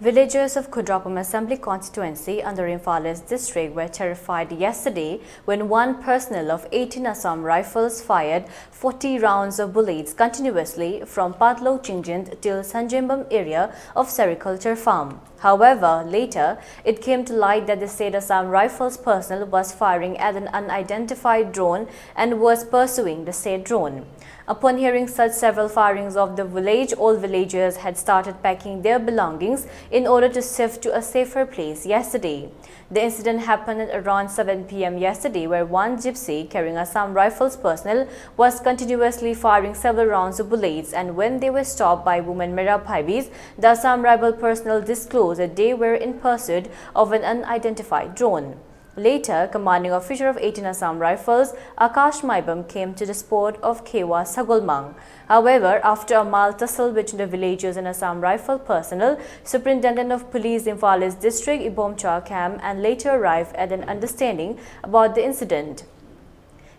Villagers of Khundrakpam Assembly constituency under Imphal district were terrified yesterday when one personnel of 18 Assam Rifles fired 40 rounds of bullets continuously from Patlo Chingjint till Sanjembam area of sericulture farm. However, later it came to light that the said Assam Rifles personnel was firing at an unidentified drone and was pursuing the said drone. Upon hearing such several firings of the village, all villagers had started packing their belongings in order to shift to a safer place yesterday. The incident happened at around 7 p.m. yesterday, where one gypsy carrying Assam Rifles personnel was continuously firing several rounds of bullets, and when they were stopped by women Mera Bhaibis, the Assam Rifle personnel disclosed that they were in pursuit of an unidentified drone. Later, commanding officer of 18 Assam Rifles, Akash Maibam, came to the spot of Kewa Sagolmang. However, after a mild tussle between the villagers and Assam Rifle personnel, Superintendent of Police Imphal District Ibomcha Kam and later arrived at an understanding about the incident.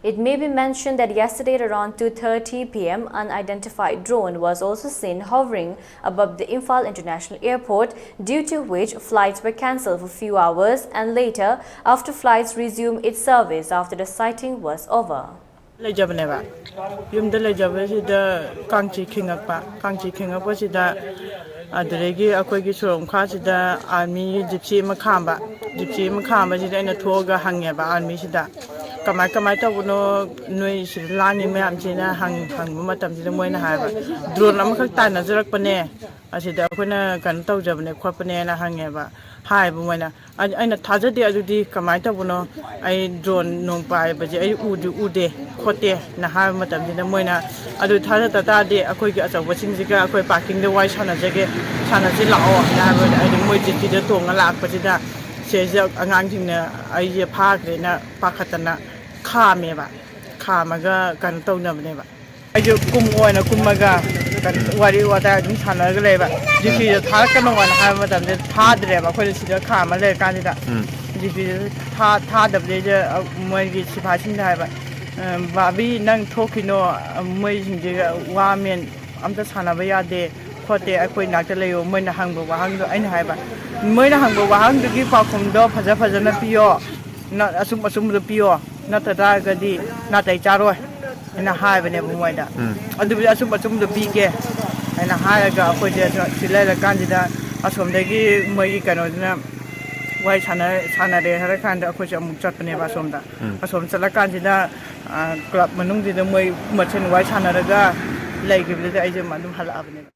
It may be mentioned that yesterday at around 2:30 p.m. unidentified drone was also seen hovering above the Imphal International Airport, due to which flights were cancelled for a few hours, and later after flights resumed its service after the sighting was over. Kamai tawuno noi lani mayam china hang matam moina haba drone amakak ta nazarak pane asida akhona kan tawjabne khopane na hangeba haiba moina aina thajade adudi kamai tawuno ai drone nong pai baje ai ude khote na ha matam jina moina adu thajata ta de akhoi gi achaw waching jiga akhoi parking de wai sana jage sana ji lao na ba ai moi ji de tong la pa jida se angang thingna ai je phakre na pakhatana Kameva, Kamaga, Cantonabneva. I do cum oil a kumaga, what you what I do, Hanagreva. This is a Tarkano and Hammer than the Tadreva, what is the Kamala candidate. This is Tad of the Moigi Sipashin Diver. Babi Nang Tokino, Moising Wamin, I'm the Sanavaya de Cote Aquay Nataleo, Moina Hango, Wahango, and Hiber. Moina Hango, Wahang to give out from Dog, Hazapazana Pio, not assume the pure. Not a targadi, not a charo, and a hive and every weather. And the assume the big and a higher girl for the Silella candidate, as from the gay Moicano, White Sana de Harakan, of which I'm Chapaneva Sonda. As from Salacandida, Club Manung did the way much in White Sana, like if the Asia Manu Hal Avenue.